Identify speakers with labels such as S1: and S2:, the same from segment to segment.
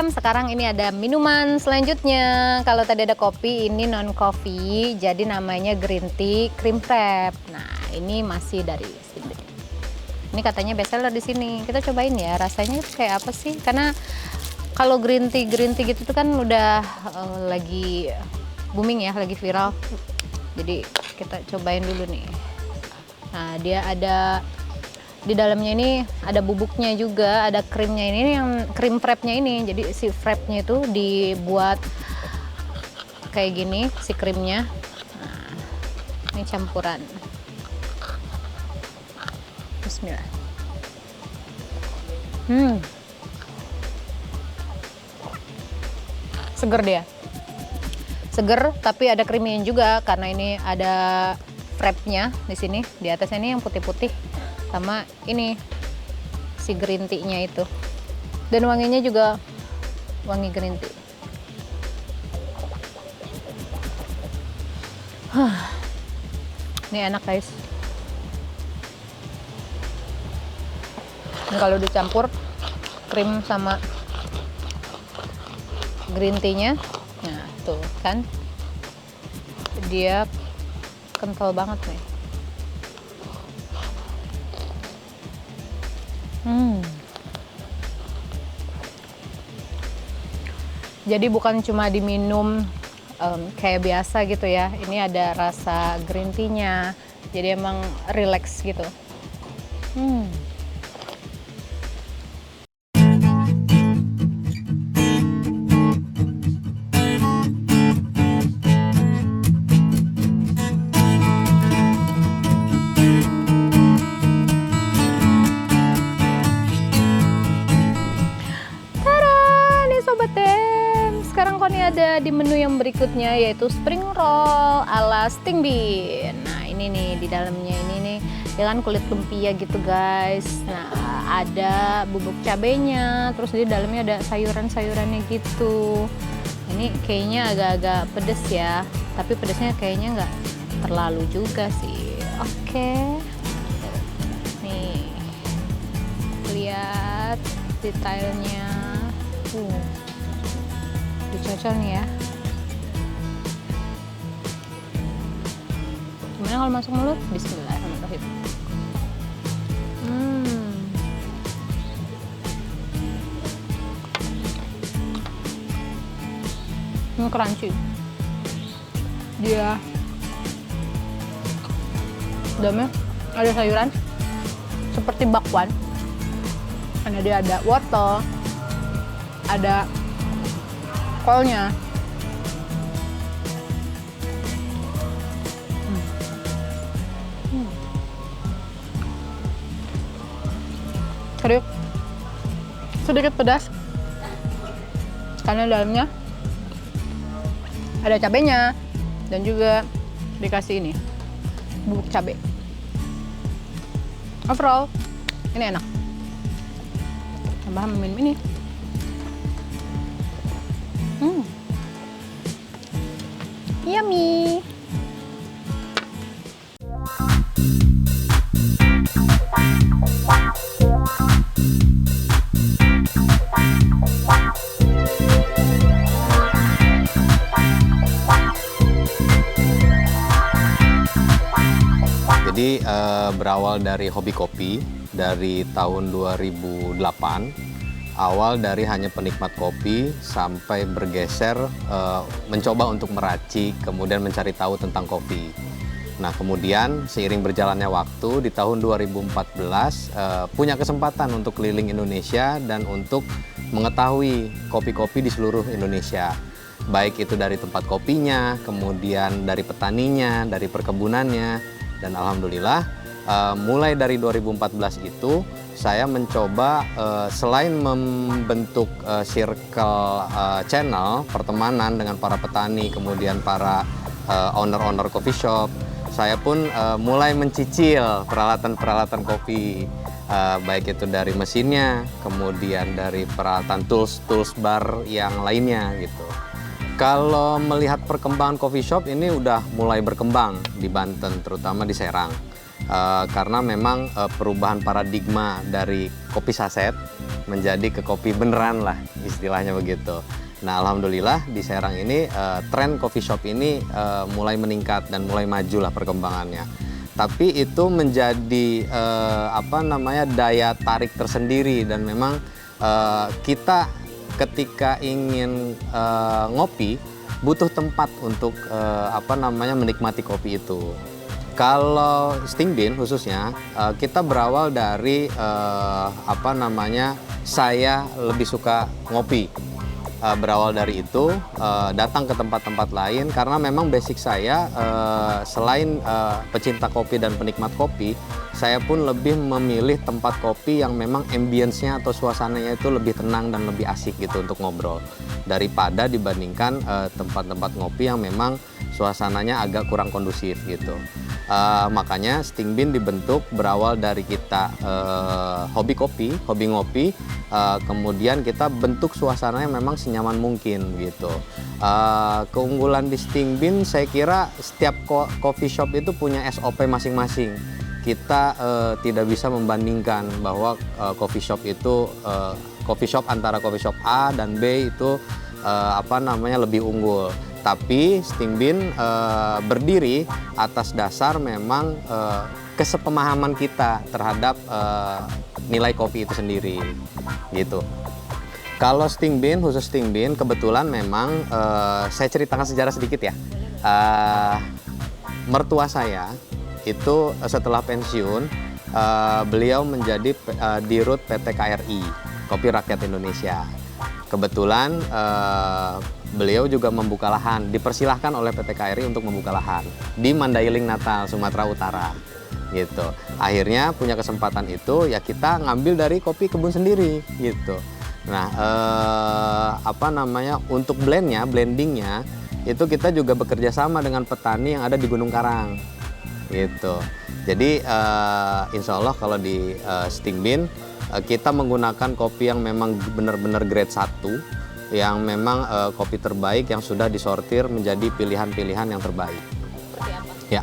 S1: Fam, sekarang ini ada minuman selanjutnya. Kalau tadi ada kopi, ini non coffee, jadi namanya green tea cream frap. Nah, ini masih dari sini. Ini katanya bestseller di sini. Kita cobain ya, rasanya kayak apa sih? Karena kalau green tea gitu tuh kan udah lagi booming ya, lagi viral. Jadi kita cobain dulu nih. Nah, dia ada di dalamnya ini ada bubuknya juga, ada krimnya ini yang krim frapnya ini. Jadi si frapnya itu dibuat kayak gini si krimnya. Nah, ini campuran. Bismillah. Seger dia. Seger tapi ada krimnya juga karena ini ada frapnya di sini. Di atasnya ini yang putih-putih. Sama ini si green tea-nya itu, dan wanginya juga wangi green tea. Ini enak guys. Ini kalau dicampur krim sama green tea-nya, nah tuh kan dia kental banget nih. Jadi bukan cuma diminum kayak biasa gitu ya. Ini ada rasa green tea-nya. Jadi emang relax gitu. Ada di menu yang berikutnya yaitu spring roll ala sting bean. Nah ini nih di dalamnya ini nih ya kan kulit lumpia gitu guys. Nah ada bubuk cabenya, terus di dalamnya ada sayuran-sayurannya gitu. Ini kayaknya agak-agak pedes ya, tapi pedesnya kayaknya nggak terlalu juga sih. Oke. Nih lihat detailnya. Dicocol nih ya. Gimana kalau masuk mulut? Bismillahirrahmanirrahim. Ini crunchy. Dia dalamnya ada sayuran seperti bakwan. Karena dia ada wortel, ada kolnya. Sedikit pedas karena dalamnya ada cabenya dan juga dikasih ini bubuk cabai. Overall ini enak. Tambahan minum ini. Yummy.
S2: Jadi berawal dari hobi kopi dari tahun 2008, awal dari hanya penikmat kopi sampai bergeser mencoba untuk meracik, kemudian mencari tahu tentang kopi. Nah kemudian seiring berjalannya waktu di tahun 2014 punya kesempatan untuk keliling Indonesia dan untuk mengetahui kopi-kopi di seluruh Indonesia. Baik itu dari tempat kopinya, kemudian dari petaninya, dari perkebunannya. Dan alhamdulillah mulai dari 2014 itu saya mencoba selain membentuk circle channel pertemanan dengan para petani, kemudian para owner-owner coffee shop, saya pun mulai mencicil peralatan-peralatan kopi, baik itu dari mesinnya, kemudian dari peralatan tools bar yang lainnya gitu. Kalau melihat perkembangan coffee shop ini udah mulai berkembang di Banten, terutama di Serang. karena memang perubahan paradigma dari kopi saset menjadi ke kopi beneran lah, istilahnya begitu. Nah, alhamdulillah di Serang ini tren coffee shop ini mulai meningkat dan mulai maju lah perkembangannya. Tapi itu menjadi daya tarik tersendiri, dan memang kita ketika ingin ngopi butuh tempat untuk menikmati kopi itu. Kalau Sting Bean khususnya kita berawal dari saya lebih suka ngopi. Berawal dari itu datang ke tempat-tempat lain karena memang basic saya selain pecinta kopi dan penikmat kopi, saya pun lebih memilih tempat kopi yang memang ambience-nya atau suasananya itu lebih tenang dan lebih asik gitu untuk ngobrol, daripada dibandingkan tempat-tempat ngopi yang memang suasananya agak kurang kondusif gitu. Makanya Sting Bean dibentuk berawal dari kita hobi kopi, hobi ngopi, kemudian kita bentuk suasana yang memang senyaman mungkin gitu. Keunggulan di Sting Bean, saya kira setiap coffee shop itu punya SOP masing-masing. Kita tidak bisa membandingkan bahwa coffee shop itu antara coffee shop A dan B itu lebih unggul. Tapi Sting Bean berdiri atas dasar memang kesepemahaman kita terhadap nilai kopi itu sendiri gitu. Kalau Sting Bean, khusus Sting Bean, kebetulan memang saya ceritakan sejarah sedikit ya. Mertua saya itu setelah pensiun, beliau menjadi dirut PT KRI, Kopi Rakyat Indonesia. Kebetulan beliau juga membuka lahan, dipersilahkan oleh PT KRI untuk membuka lahan di Mandailing, Natal, Sumatera Utara gitu. Akhirnya punya kesempatan itu, ya kita ngambil dari kopi kebun sendiri gitu. Nah, untuk blendingnya itu kita juga bekerja sama dengan petani yang ada di Gunung Karang gitu. Jadi insya Allah kalau di Sting Bean kita menggunakan kopi yang memang benar-benar grade 1, yang memang kopi terbaik yang sudah disortir menjadi pilihan-pilihan yang terbaik.
S1: Seperti apa?
S2: Ya,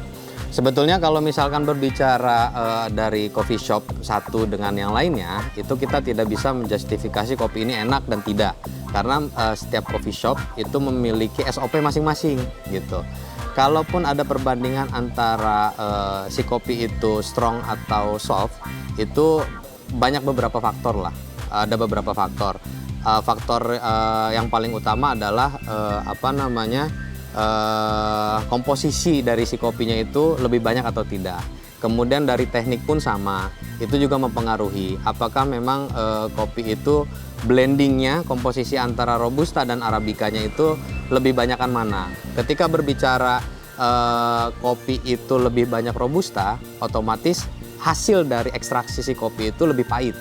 S2: sebetulnya kalau misalkan berbicara dari coffee shop satu dengan yang lainnya, itu kita tidak bisa menjustifikasi kopi ini enak dan tidak, karena setiap coffee shop itu memiliki SOP masing-masing gitu. Kalaupun ada perbandingan antara si kopi itu strong atau soft, itu banyak beberapa faktor lah. Ada beberapa faktor. Faktor yang paling utama adalah komposisi dari si kopinya itu lebih banyak atau tidak. Kemudian dari teknik pun sama, itu juga mempengaruhi apakah memang kopi itu blendingnya, komposisi antara robusta dan arabikanya itu lebih banyakan mana. Ketika berbicara kopi itu lebih banyak robusta, otomatis hasil dari ekstraksi si kopi itu lebih pahit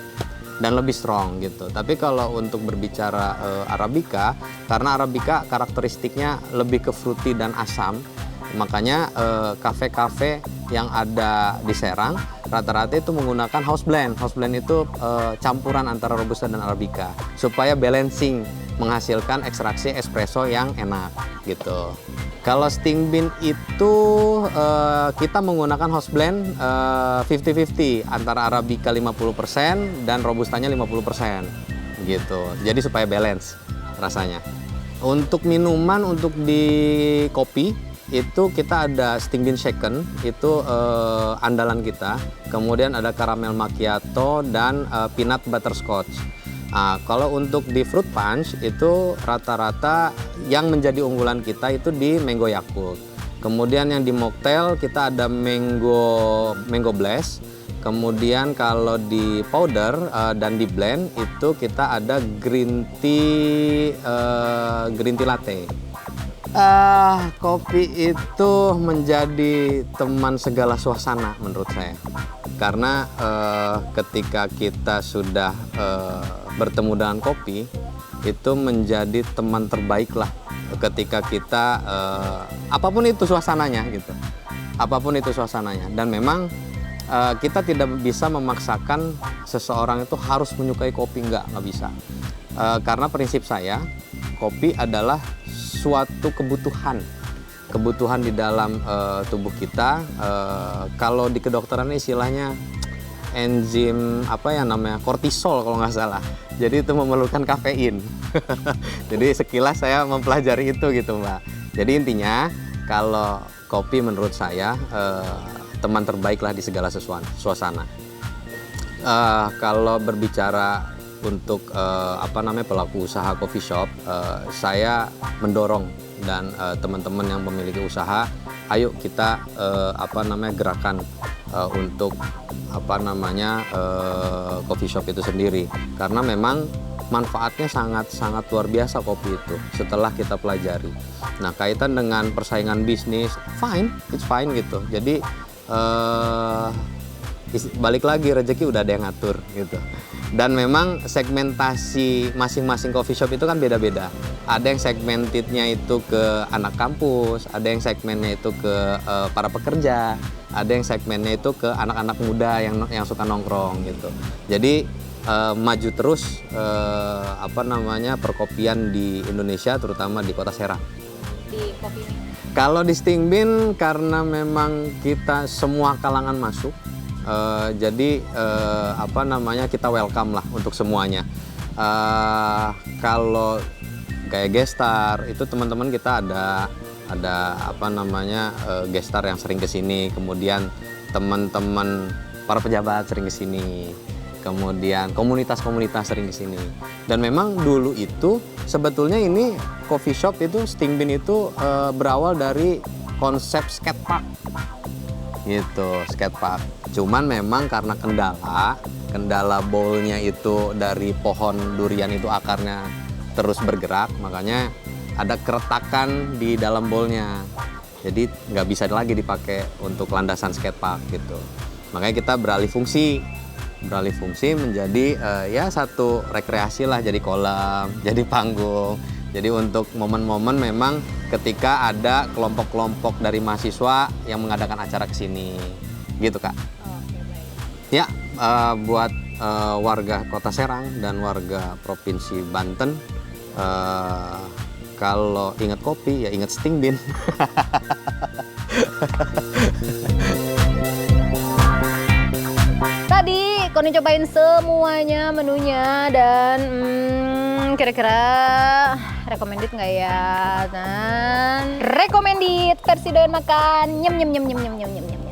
S2: dan lebih strong gitu. Tapi kalau untuk berbicara Arabica, karena Arabica karakteristiknya lebih ke fruity dan asam, makanya kafe-kafe yang ada di Serang rata-rata itu menggunakan house blend. House blend itu campuran antara Robusta dan Arabica supaya balancing, menghasilkan ekstraksi espresso yang enak gitu. Kalau Sting Bean itu kita menggunakan house blend 50-50 antara Arabica 50% dan Robustanya 50% gitu. Jadi supaya balance rasanya. Untuk minuman, untuk di kopi itu kita ada Sting Bean Shaken, itu andalan kita. Kemudian ada caramel macchiato dan peanut butterscotch. Nah, kalau untuk di fruit punch itu rata-rata yang menjadi unggulan kita itu di mango Yakult. Kemudian yang di mocktail kita ada mango blast. Kemudian kalau di powder dan di blend itu kita ada green tea latte. Kopi itu menjadi teman segala suasana menurut saya. Karena ketika kita sudah bertemu dengan kopi, itu menjadi teman terbaik lah ketika kita apapun itu suasananya gitu. Apapun itu suasananya. Dan memang kita tidak bisa memaksakan seseorang itu harus menyukai kopi, nggak bisa. Karena prinsip saya, kopi adalah suatu kebutuhan kebutuhan di dalam tubuh kita. Kalau di kedokteran istilahnya enzim apa ya namanya, kortisol kalau nggak salah. Jadi itu memerlukan kafein. Jadi sekilas saya mempelajari itu gitu Mbak. Jadi intinya kalau kopi menurut saya teman terbaik lah di segala suasana. Kalau berbicara untuk apa namanya pelaku usaha coffee shop, saya mendorong dan teman-teman yang memiliki usaha, ayo kita apa namanya gerakan untuk apa namanya coffee shop itu sendiri, karena memang manfaatnya sangat luar biasa kopi itu setelah kita pelajari. Nah, kaitan dengan persaingan bisnis, it's fine gitu. Jadi balik lagi rezeki udah ada yang ngatur gitu. Dan memang segmentasi masing-masing coffee shop itu kan beda-beda. Ada yang segmentednya itu ke anak kampus, ada yang segmennya itu ke para pekerja, ada yang segmennya itu ke anak-anak muda yang suka nongkrong gitu. Jadi maju terus apa namanya perkopian di Indonesia, terutama di Kota Serang.
S1: Di kopi ini.
S2: Kalau di Sting Bean karena memang kita semua kalangan masuk. Jadi apa namanya kita welcome lah untuk semuanya. Kalau kayak gestar itu teman-teman kita ada apa namanya gestar yang sering kesini, kemudian teman-teman para pejabat sering kesini, kemudian komunitas-komunitas sering kesini. Dan memang dulu itu sebetulnya ini coffee shop itu Sting Bean itu berawal dari konsep skatepark gitu, skatepark. Cuman memang karena kendala bowlnya itu dari pohon durian itu akarnya terus bergerak, makanya ada keretakan di dalam bowlnya. Jadi nggak bisa lagi dipakai untuk landasan skatepark gitu. Makanya kita beralih fungsi menjadi ya satu rekreasi lah, jadi kolam, jadi panggung. Jadi untuk momen-momen memang ketika ada kelompok-kelompok dari mahasiswa yang mengadakan acara ke sini, gitu Kak.
S1: Oke, baik.
S2: Ya, buat warga Kota Serang dan warga Provinsi Banten, kalau ingat kopi ya ingat Sting Bean.
S1: Tadi Koni cobain semuanya menunya dan kira-kira recommended nggak ya? Dan recommended versi doyan makan nyem nyem nyem nyem nyem nyem nyem nyem.